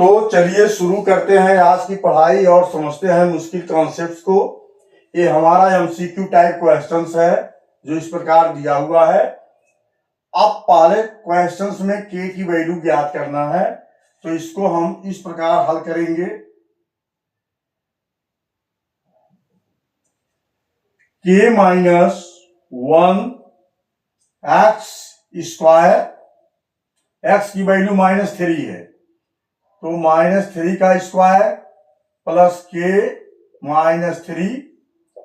तो चलिए शुरू करते हैं आज की पढ़ाई और समझते हैं मुश्किल कॉन्सेप्ट्स को। ये हमारा एमसीक्यू टाइप क्वेश्चंस है जो इस प्रकार दिया हुआ है। अब पहले क्वेश्चंस में के की वैल्यू ज्ञात करना है, तो इसको हम इस प्रकार हल करेंगे। के माइनस 1 एक्स स्क्वायर, एक्स की वैल्यू -3 है तो -3 का स्क्वायर प्लस के -3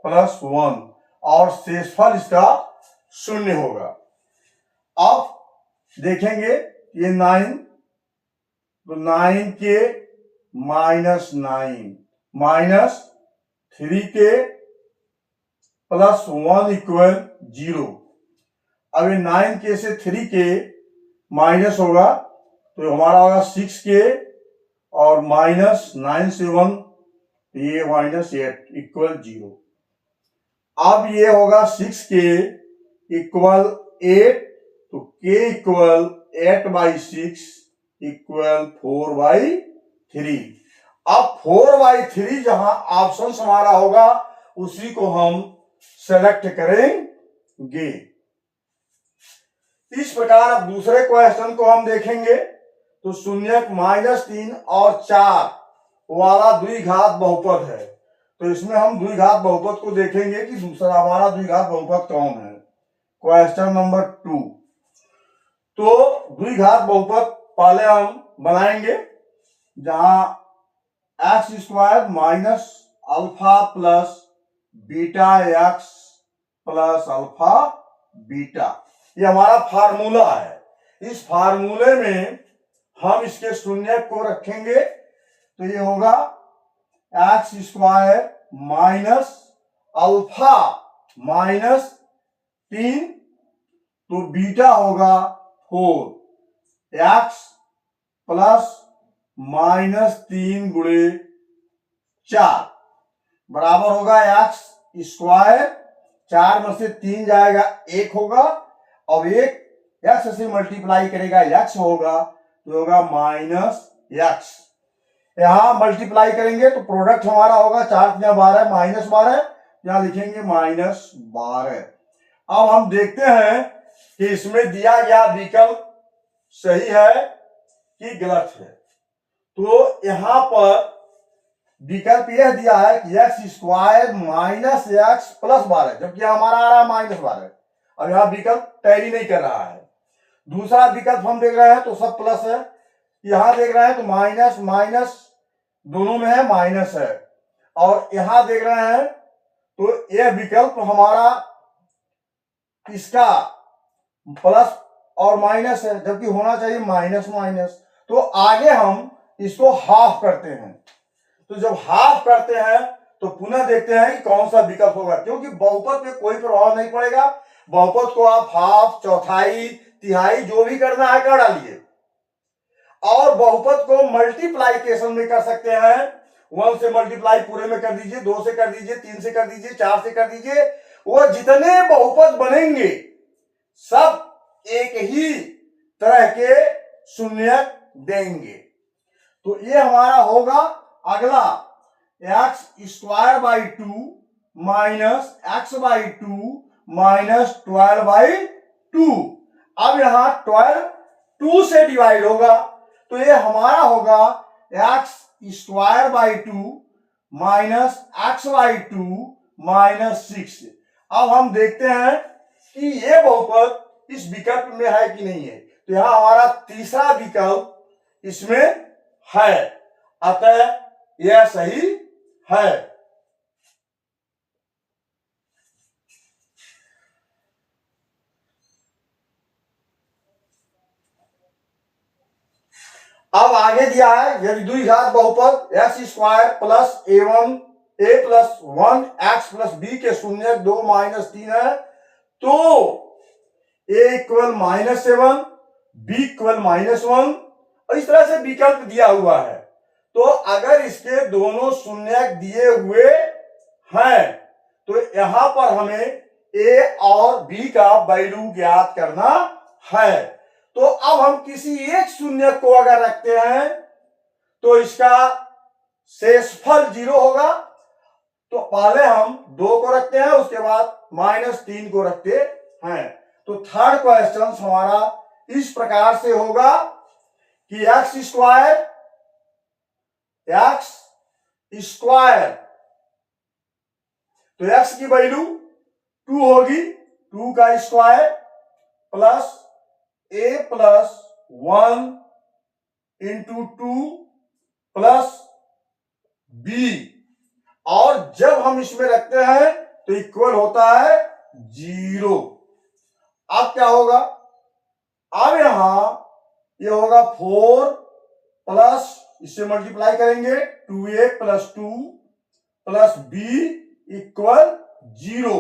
प्लस 1 और शेषफल इसका 0 होगा। अब देखेंगे ये 9, तो 9 के -9 -3 के प्लस 1 इक्वल 0। अब ये 9 के से 3 के माइनस होगा तो हमारा होगा 6 के और -9 से 1 ये -8 इक्वल 0। अब ये होगा 6 के इक्वल 8, तो के इक्वल 8/6 इक्वल 4/3। अब 4/3 जहां ऑप्शन हमारा होगा उसी को हम सेलेक्ट करेंगे। इस प्रकार अब दूसरे क्वेश्चन को हम देखेंगे तो शून्यक -3 और 4 वाला द्विघात बहुपद है, तो इसमें हम द्विघात बहुपद को देखेंगे कि दूसरा हमारा द्विघात बहुपद कौन है। क्वेश्चन नंबर 2, तो द्विघात बहुपद पहले हम बनाएंगे जहां x square minus alpha plus beta x plus alpha beta, ये हमारा फार्मूला है। इस फार्मूले में हम इसके शून्य को रखेंगे तो ये होगा एक्स स्क्वायर माइनस अल्फा -3, तो बीटा होगा 4 एक्स प्लस -3 गुणे 4 बराबर होगा एक्स स्क्वायर, 4 में से 3 जाएगा 1 होगा, अब 1 एक्स से मल्टीप्लाई करेगा एक्स होगा तो होगा -x। यहां मल्टीप्लाई करेंगे तो प्रोडक्ट हमारा होगा 4 × 12 -12, यहां लिखेंगे -12। अब हम देखते हैं कि इसमें दिया गया विकल्प सही है कि गलत है। तो यहां पर विकल्प यह दिया है कि एक्स स्क्वायर -x प्लस 12, जबकि हमारा आ रहा है -12। अब यहां विकल्प टैली नहीं कर रहा है। दूसरा विकल्प हम देख रहे हैं तो सब प्लस है, यहां देख रहे हैं तो माइनस माइनस दोनों में है, माइनस है, और यहां देख रहे हैं तो यह विकल्प हमारा इसका प्लस और माइनस है, जबकि होना चाहिए माइनस माइनस। तो आगे हम इसको हाफ करते हैं, तो जब हाफ करते हैं तो पुनः देखते हैं कि कौन सा विकल्प होगा, क्योंकि बहुपद पे कोई प्रभाव नहीं पड़ेगा। बहुपद को आप हाफ, चौथाई, तिहाई जो भी करना है कर डालिए, और बहुपद को मल्टीप्लाइकेशन में कर सकते हैं। 1 से मल्टीप्लाई पूरे में कर दीजिए, 2 से कर दीजिए, 3 से कर दीजिए, 4 से कर दीजिए, वो जितने बहुपद बनेंगे सब एक ही तरह के शून्य देंगे। तो ये हमारा होगा अगला x² 2 -x/2 -12/2। अब यहां 12 2 से डिवाइड होगा तो ये हमारा होगा x² 2 -x/2 -6। अब हम देखते हैं कि ये बहुपद इस विकल्प में है कि नहीं है, तो यहां हमारा तीसरा विकल्प इसमें है, अतः यह सही है। अब आगे दिया है यदि द्विघात बहुपद x² plus a plus 1 x plus b के शून्य 2 -3 है तो a इक्वल -7 b इक्वल -1, और इस तरह से विकल्प दिया हुआ है। तो अगर इसके दोनों शून्य दिए हुए हैं तो यहां पर हमें a और b का वैल्यू ज्ञात करना है। तो अब हम किसी एक शून्य को अगर रखते हैं तो इसका शेषफल 0 होगा। तो पहले हम 2 को रखते हैं, उसके बाद -3 को रखते हैं। तो थर्ड क्वेश्चन हमारा इस प्रकार से होगा कि एक्स स्क्वायर तो एक्स की वैल्यू 2 होगी, 2 का square plus a plus 1 into 2 plus b, और जब हम इसमें रखते हैं तो इक्वल होता है 0। अब क्या होगा, अब यहां ये होगा 4 प्लस, इससे मल्टीप्लाई करेंगे 2a plus 2 plus b equal 0।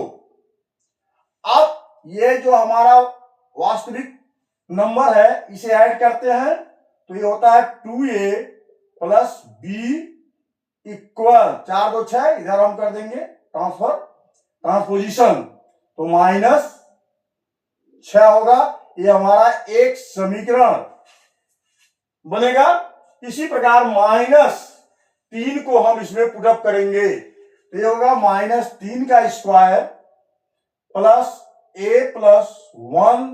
अब ये जो हमारा वास्तविक नंबर है इसे ऐड करते हैं तो ये होता है 2a प्लस b इक्वल 4 2 6, इधर हम कर देंगे ट्रांसपोजिशन, तो -6 होगा। ये हमारा एक समीकरण बनेगा। इसी प्रकार -3 को हम इसमें पुटअप करेंगे तो ये होगा -3 का square plus a plus 1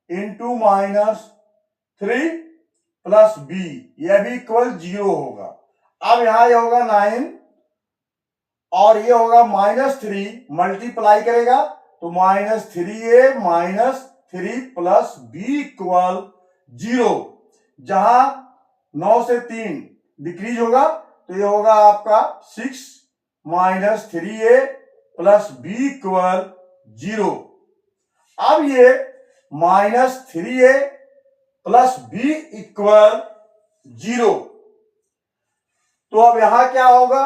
into -3 plus b, यह भी इक्वल 0 होगा। अब यहां ये होगा 9 और ये होगा -3, मल्टीप्लाई करेगा तो -3a -3 प्लस b इक्वल 0। जहां 9 से 3 डिक्रीज होगा तो ये होगा आपका 6 -3a प्लस b इक्वल 0। अब ये -3a प्लस b इक्वल 0, तो अब यहां क्या होगा,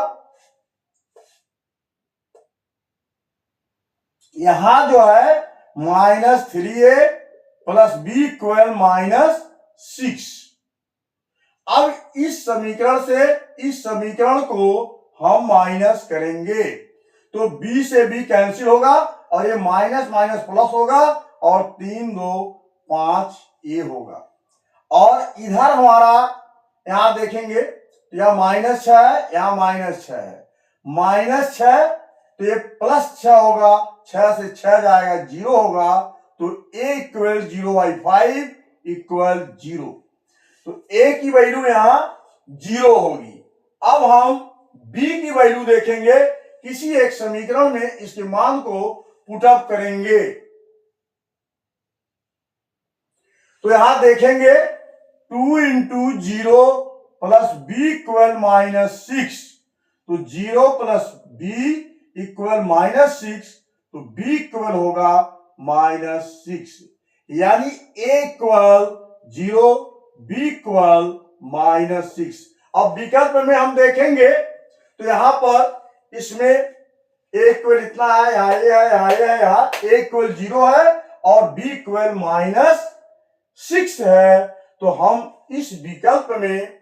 यहां जो है -3a प्लस b इक्वल -6। अब इस समीकरण से इस समीकरण को हम माइनस करेंगे तो b से b कैंसिल होगा और ये माइनस माइनस प्लस होगा और 3 2 5 a होगा। और इधर हमारा यहां देखेंगे यह -6 है, यहां -6 है, -6 तो ये +6 होगा, 6 से 6 जाएगा 0 होगा, तो a इक्वल 0/5 इक्वल 0। तो a की वैल्यू यहां 0 होगी। अब हम b की वैल्यू देखेंगे, किसी एक समीकरण में इसके मान को पुटअप करेंगे तो यहां देखेंगे 2 इंटू 0 प्लस b इक्वल -6, तो 0 प्लस b इक्वल -6, तो b इक्वल होगा -6, यानी a इक्वल 0 b इक्वल -6। अब विकल्प में हम देखेंगे तो यहां पर इसमें a इक्वल इतना है, यहाँ ये है, यहाँ ये है, यहाँ a इक्वल 0 है और b इक्वल -6 है, तो हम इस विकल्प में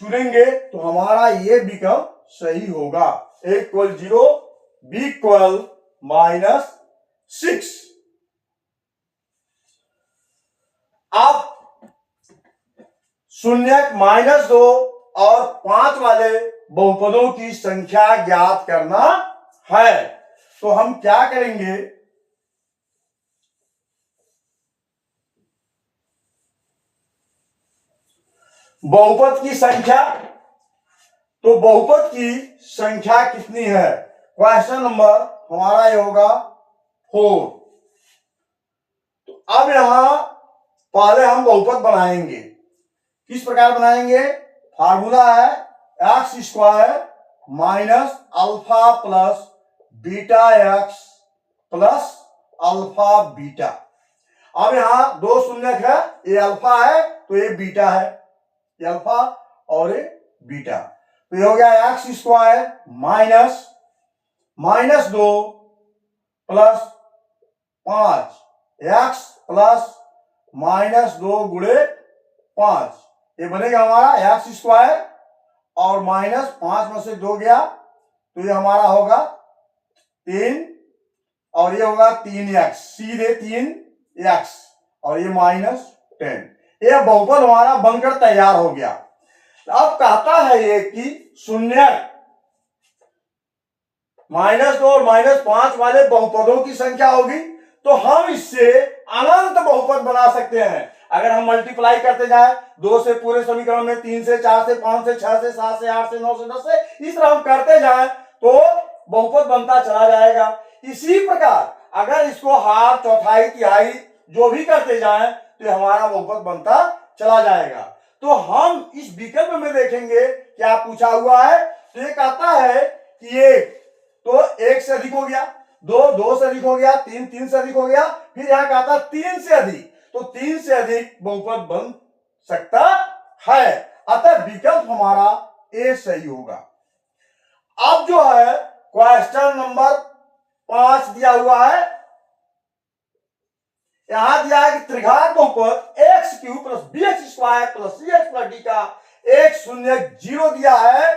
चुनेंगे तो हमारा ये विकल्प सही होगा, a इक्वल 0 b इक्वल -6। अब शून्यक -2 और 5 वाले बहुपदों की संख्या ज्ञात करना है, तो हम क्या करेंगे, बहुपद की संख्या, तो बहुपद की संख्या कितनी है, क्वेश्चन नंबर हमारा ये होगा 4। तो अब यहां पहले हम बहुपद बनाएंगे, किस प्रकार बनाएंगे, फार्मूला है x square minus alpha plus beta x plus alpha beta. अब यहां 2 शून्यक है, ये अल्फा है तो ये बीटा है, ये अल्फा और ये बीटा, तो ये हो गया x square minus 2 plus 5 x plus -2 गुणे 5, ये बनेगा हमारा एक्स स्क्वायर और -5 में से 2 गया तो ये हमारा होगा 3 और ये होगा 3x, सीधे 3x और ये -10। ये बहुपद हमारा बनकर तैयार हो गया। अब कहता है ये कि शून्य -2 और -5 वाले बहुपदों की संख्या होगी, तो हम इससे अनंत बहुपद बना सकते हैं। अगर हम मल्टीप्लाई करते जाए 2 से पूरे समीकरण में, 3 से, 4 से, 5 से, 6 से, 7 से, 8 से, 9 से, 10 से, इस तरह हम करते जाए तो बहुपद बनता चला जाएगा। इसी प्रकार अगर इसको हाफ, चौथाई, तिहाई जो भी करते जाएं तो हमारा बहुपद बनता चला जाएगा। तो हम इस विकल्प में देखेंगे क्या पूछा हुआ है। तो ये कहता है कि एक तो 1 से अधिक हो गया, 2 से अधिक हो गया, 3 से अधिक हो गया, फिर यहां कहता 3 से अधिक, तो 3 से अधिक बहुपद बन सकता है। अतः विकल्प हमारा ए सही होगा। अब जो है क्वेश्चन नंबर 5 दिया हुआ है, यहां दिया है कि त्रिघात बहुपद x³ + bx² + cx + d का एक शून्य 0 दिया है,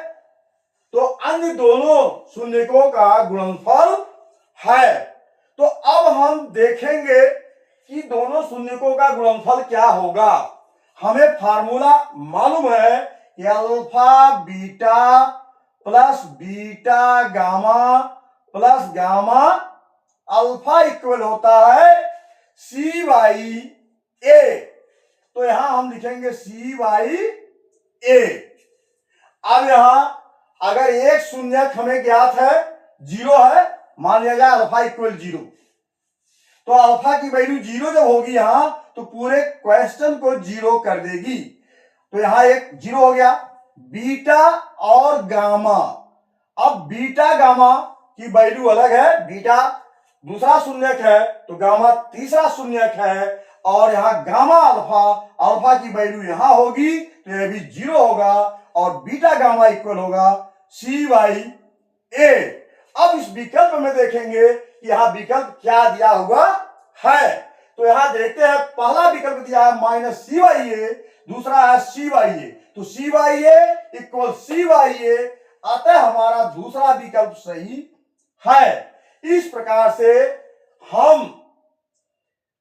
तो अन्य दोनों शून्यकों का गुणनफल है। तो अब हम देखेंगे कि दोनों शून्यकों का गुणनफल क्या होगा। हमें फार्मूला मालूम है कि alpha beta plus beta gamma plus gamma alpha equal होता है सी बाई ए। तो यहां हम लिखेंगे सी बाई ए। अब यहां अगर एक शून्यक हमें ज्ञात है 0 है, मान लिया जाए अल्फा इक्वल 0, तो अल्फा की वैल्यू 0 जब होगी यहां तो पूरे क्वेश्चन को 0 कर देगी। तो यहां एक 0 हो गया। बीटा और गामा, अब बीटा गामा की वैल्यू अलग है, बीटा दूसरा शून्यक है तो गामा तीसरा शून्यक है, और यहां गामा अल्फा, अल्फा की वैल्यू यहां होगी तो यह भी 0 होगा और बीटा गामा इक्वल होगा सी बाई ए। अब इस विकल्प में देखेंगे कि यहां विकल्प क्या दिया हुआ है। तो यहां देखते हैं, पहला विकल्प दिया है -c बाई ए, दूसरा है c बाई ए, तो c by a equal c by a, अतः हमारा दूसरा विकल्प सही है। इस प्रकार से हम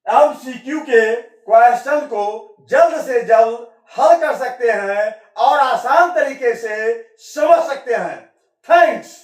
MCQ के क्वेश्चन को जल्द से जल्द हल कर सकते हैं और आसान तरीके से समझ सकते हैं। थैंक्स।